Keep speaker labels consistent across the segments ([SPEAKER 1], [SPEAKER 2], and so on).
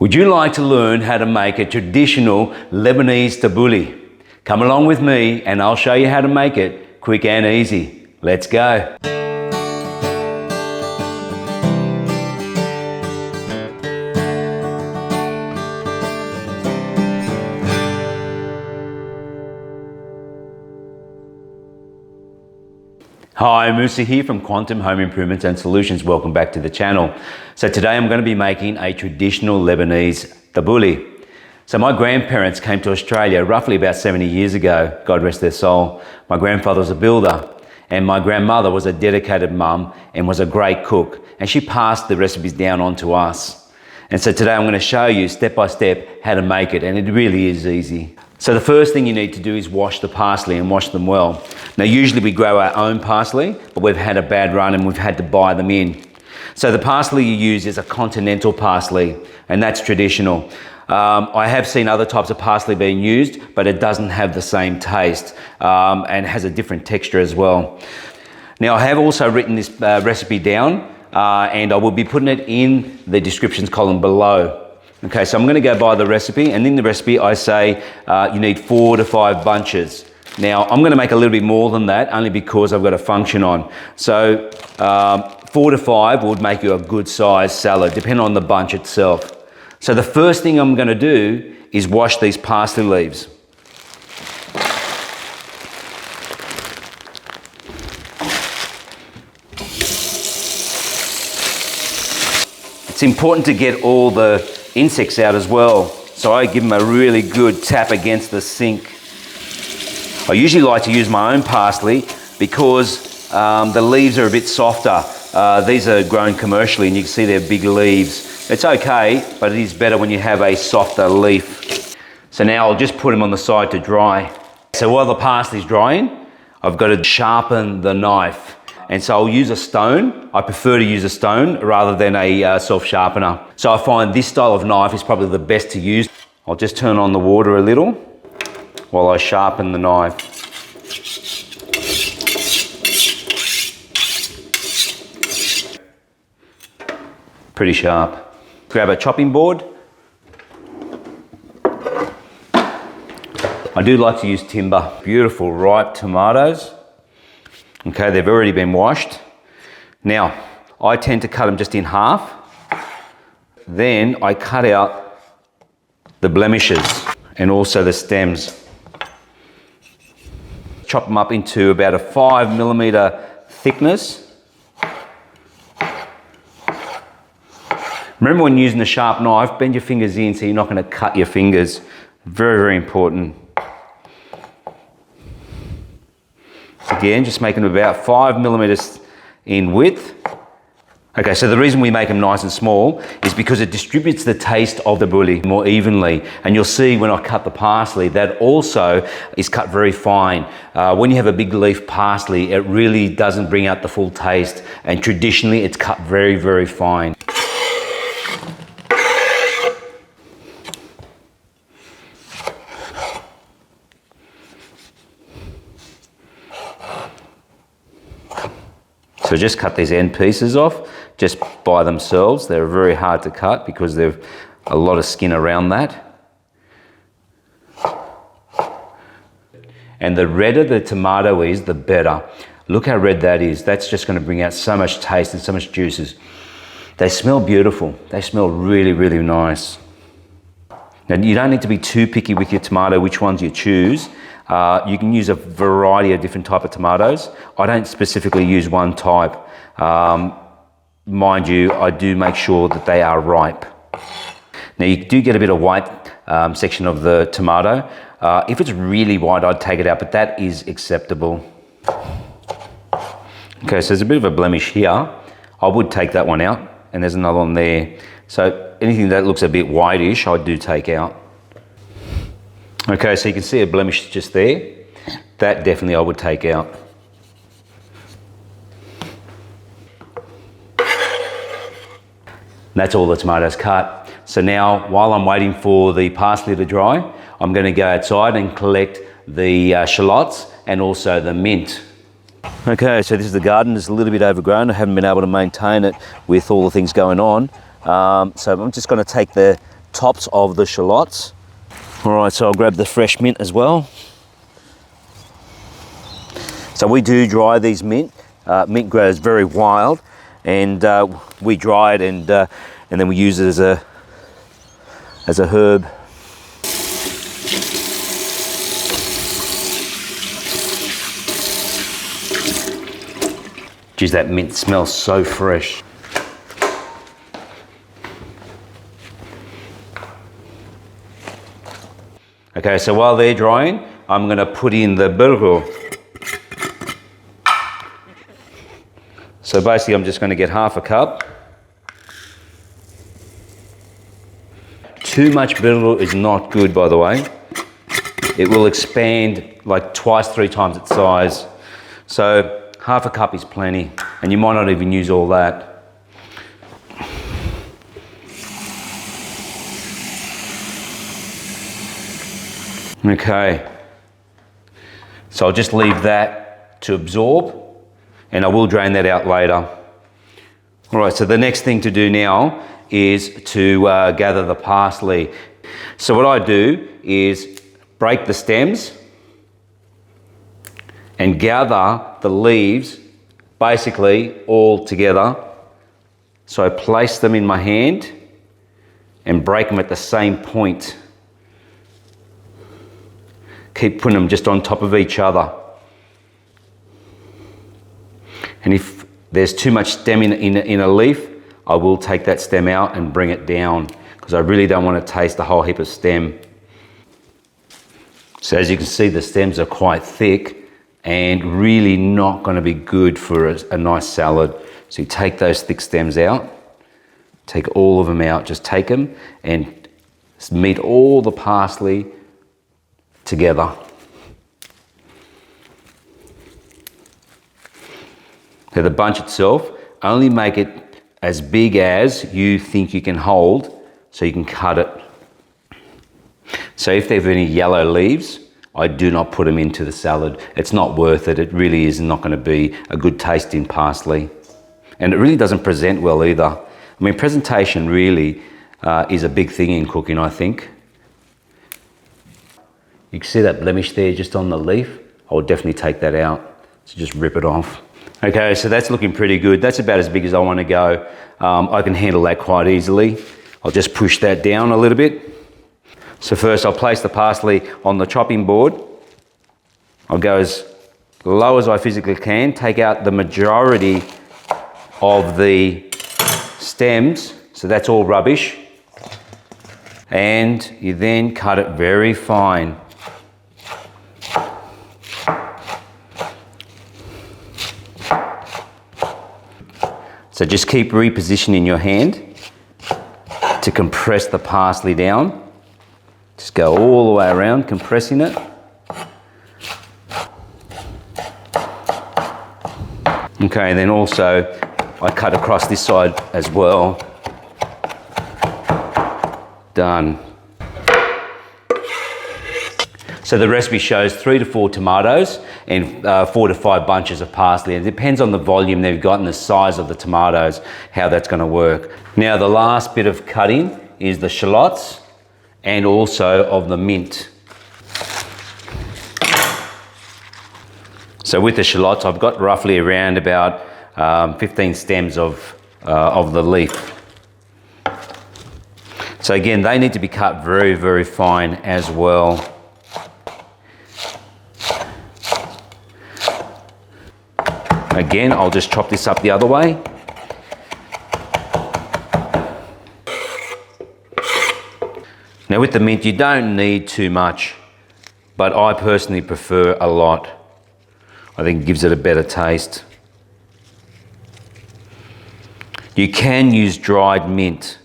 [SPEAKER 1] Would you like to learn how to make a traditional Lebanese tabouli? Come along with me and I'll show you how to make it quick and easy. Let's go. Hi, Musa here from Quantum Home Improvements and Solutions. Welcome back to the channel. So today I'm going to be making a traditional Lebanese tabouli. So my grandparents came to Australia roughly about 70 years ago, God rest their soul. My grandfather was a builder and my grandmother was a dedicated mum and was a great cook, and she passed the recipes down on to us. And so today I'm going to show you step by step how to make it, and it really is easy. So the first thing you need to do is wash the parsley and wash them well. Now usually we grow our own parsley, but we've had a bad run and we've had to buy them in. So the parsley you use is a continental parsley, and that's traditional. I have seen other types of parsley being used, but it doesn't have the same taste and has a different texture as well. Now I have also written this recipe down and I will be putting it in the descriptions column below. Okay, so I'm going to go by the recipe, and in the recipe I say you need 4 to 5 bunches. Now I'm going to make a little bit more than that only because I've got a function on. So 4 to 5 would make you a good size salad depending on the bunch itself. So the first thing I'm going to do is wash these parsley leaves. It's important to get all the insects out as well, so I give them a really good tap against the sink. I usually like to use my own parsley because the leaves are a bit softer. These are grown commercially and you can see they're big leaves. It's okay, but it is better when you have a softer leaf. So now I'll just put them on the side to dry. So while the parsley's drying, I've got to sharpen the knife. And so I'll use a stone. I prefer to use a stone rather than a self-sharpener. So I find this style of knife is probably the best to use. I'll just turn on the water a little while I sharpen the knife. Pretty sharp. Grab a chopping board. I do like to use timber. Beautiful ripe tomatoes. Okay, they've already been washed. Now, I tend to cut them just in half. Then I cut out the blemishes and also the stems. Chop them up into about a 5mm thickness. Remember, when using a sharp knife, bend your fingers in so you're not going to cut your fingers. Very, very important. Again, just making them about 5mm in width. Okay, so the reason we make them nice and small is because it distributes the taste of the tabouli more evenly. And you'll see when I cut the parsley, that also is cut very fine. When you have a big leaf parsley, it really doesn't bring out the full taste. And traditionally, it's cut very, very fine. So just cut these end pieces off just by themselves. They're very hard to cut because there's a lot of skin around that. And the redder the tomato is, the better. Look how red that is. That's just going to bring out so much taste and so much juices. They smell beautiful. They smell really, really nice. Now, you don't need to be too picky with your tomato, which ones you choose. You can use a variety of different type of tomatoes. I don't specifically use one type. Mind you, I do make sure that they are ripe. Now you do get a bit of white section of the tomato. If it's really white, I'd take it out, but that is acceptable. Okay, so there's a bit of a blemish here. I would take that one out, and there's another one there. So anything that looks a bit whitish, I do take out. Okay, so you can see a blemish just there. That definitely I would take out. That's all the tomatoes cut. So now, while I'm waiting for the parsley to dry, I'm going to go outside and collect the shallots and also the mint. Okay, so this is the garden. It's a little bit overgrown. I haven't been able to maintain it with all the things going on. So I'm just going to take the tops of the shallots. All right, so I'll grab the fresh mint as well. So we do dry these mint. Mint grows very wild, and we dry it and then we use it as a herb. Geez, that mint smells so fresh. Okay, so while they're drying, I'm gonna put in the bulghur. So basically I'm just gonna get half a cup. Too much bulghur is not good, by the way. It will expand like twice, 3 times its size. So half a cup is plenty, and you might not even use all that. Okay, so I'll just leave that to absorb, and I will drain that out later. All right, so the next thing to do now is to gather the parsley. So what I do is break the stems and gather the leaves basically all together. So I place them in my hand and break them at the same point. Keep putting them just on top of each other. And if there's too much stem in a leaf, I will take that stem out and bring it down, because I really don't want to taste a whole heap of stem. So as you can see, the stems are quite thick and really not going to be good for a nice salad. So you take those thick stems out, take all of them out, just take them and meet all the parsley together. So the bunch itself, only make it as big as you think you can hold so you can cut it. So if there are any yellow leaves, I do not put them into the salad. It's not worth it. It really is not going to be a good tasting parsley. And it really doesn't present well either. I mean, presentation really is a big thing in cooking, I think. You can see that blemish there just on the leaf. I will definitely take that out. So just rip it off. Okay, so that's looking pretty good. That's about as big as I want to go. I can handle that quite easily. I'll just push that down a little bit. So first I'll place the parsley on the chopping board. I'll go as low as I physically can, take out the majority of the stems, so that's all rubbish. And you then cut it very fine. So just keep repositioning your hand to compress the parsley down. Just go all the way around, compressing it. Okay, and then also I cut across this side as well. Done. So the recipe shows 3 to 4 tomatoes and 4 to 5 bunches of parsley. It depends on the volume they've got and the size of the tomatoes, how that's going to work. Now the last bit of cutting is the shallots and also of the mint. So with the shallots, I've got roughly around about 15 stems of the leaf. So again, they need to be cut very, very fine as well. Again, I'll just chop this up the other way. Now with the mint, you don't need too much, but I personally prefer a lot. I think it gives it a better taste. You can use dried mint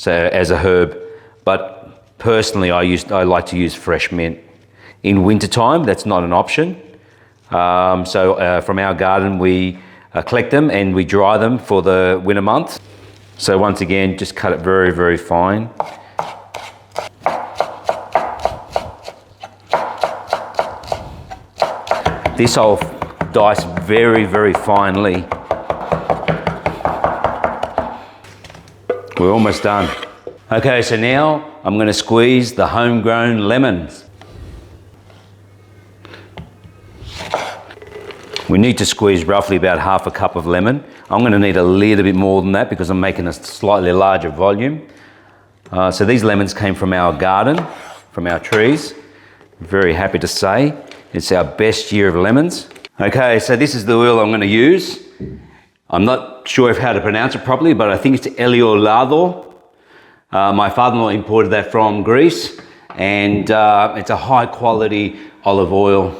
[SPEAKER 1] as a herb, but personally I like to use fresh mint. In wintertime, that's not an option. From our garden, we collect them and we dry them for the winter months. So once again, just cut it very, very fine. This I'll dice very, very finely. We're almost done. Okay, so now I'm going to squeeze the homegrown lemons. We need to squeeze roughly about half a cup of lemon. I'm going to need a little bit more than that because I'm making a slightly larger volume. So these lemons came from our garden, from our trees. Very happy to say it's our best year of lemons. Okay, so this is the oil I'm going to use. I'm not sure if how to pronounce it properly, but I think it's Eliolado. My father-in-law imported that from Greece, and it's a high quality olive oil.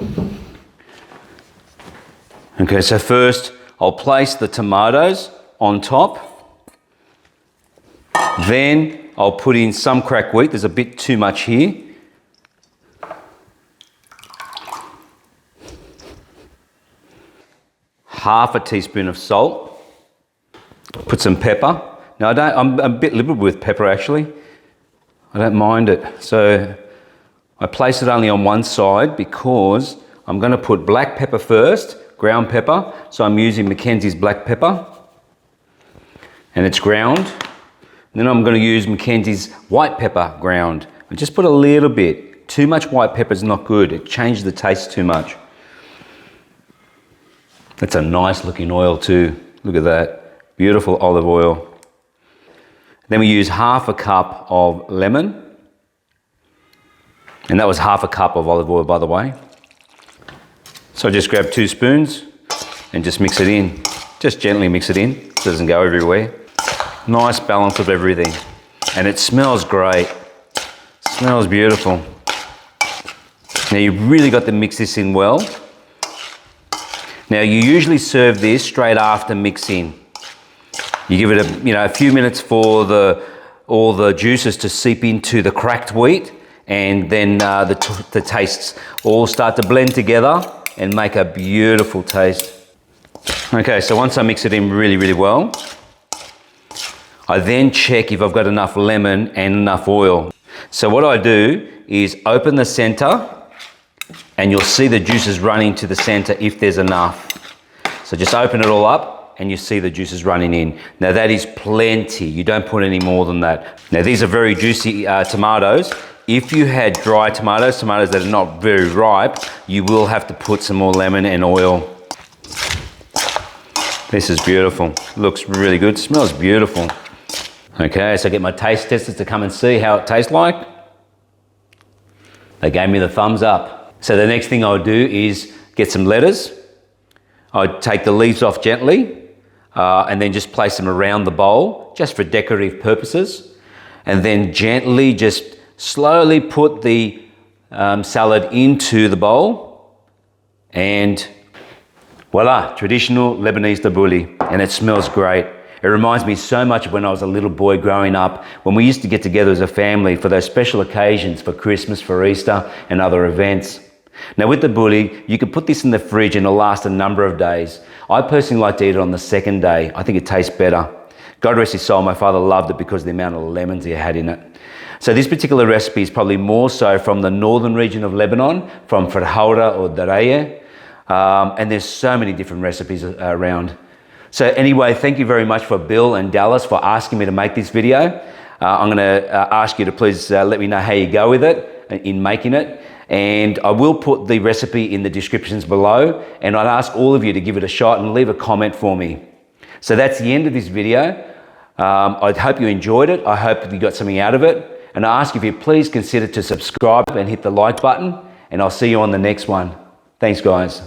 [SPEAKER 1] Okay, so first I'll place the tomatoes on top. Then I'll put in some cracked wheat. There's a bit too much here. Half a teaspoon of salt. Put some pepper. Now I'm a bit liberal with pepper actually. I don't mind it. So I place it only on one side because I'm going to put black pepper first, ground pepper. So I'm using Mackenzie's black pepper and it's ground. And then I'm going to use Mackenzie's white pepper ground. I just put a little bit. Too much white pepper is not good. It changes the taste too much. That's a nice looking oil too. Look at that. Beautiful olive oil. Then we use half a cup of lemon. And that was half a cup of olive oil, by the way. So I just grab 2 spoons and just mix it in. Just gently mix it in so it doesn't go everywhere. Nice balance of everything. And it smells great. Smells beautiful. Now you've really got to mix this in well. Now you usually serve this straight after mixing. You give it a few minutes for all the juices to seep into the cracked wheat, and then the tastes all start to blend together and make a beautiful taste. Okay, so once I mix it in really, really well, I then check if I've got enough lemon and enough oil. So what I do is open the center, and you'll see the juices running to the center if there's enough. So just open it all up and you see the juices running in. Now that is plenty. You don't put any more than that. Now these are very juicy tomatoes. If you had dry tomatoes that are not very ripe, you will have to put some more lemon and oil. This is beautiful. Looks really good. Smells beautiful. Okay, so I get my taste testers to come and see how it tastes like. They gave me the thumbs up. So the next thing I'll do is get some lettuce. I'd take the leaves off gently and then just place them around the bowl just for decorative purposes. And then gently, just slowly put the salad into the bowl. And voila, traditional Lebanese Tabouli. And it smells great. It reminds me so much of when I was a little boy growing up, when we used to get together as a family for those special occasions, for Christmas, for Easter and other events. Now with the tabouli, you can put this in the fridge and it'll last a number of days. I personally like to eat it on the second day. I think it tastes better. God rest his soul, my father loved it because of the amount of lemons he had in it. So this particular recipe is probably more so from the northern region of Lebanon, from Farhaura or Daraya. And there's so many different recipes around. So anyway, thank you very much for Bill and Dallas for asking me to make this video. I'm going to ask you to please let me know how you go with it in making it. And I will put the recipe in the descriptions below, and I'd ask all of you to give it a shot and leave a comment for me. So that's the end of this video. I hope you enjoyed it. I hope you got something out of it. And I ask if you please consider to subscribe and hit the like button, and I'll see you on the next one. Thanks guys.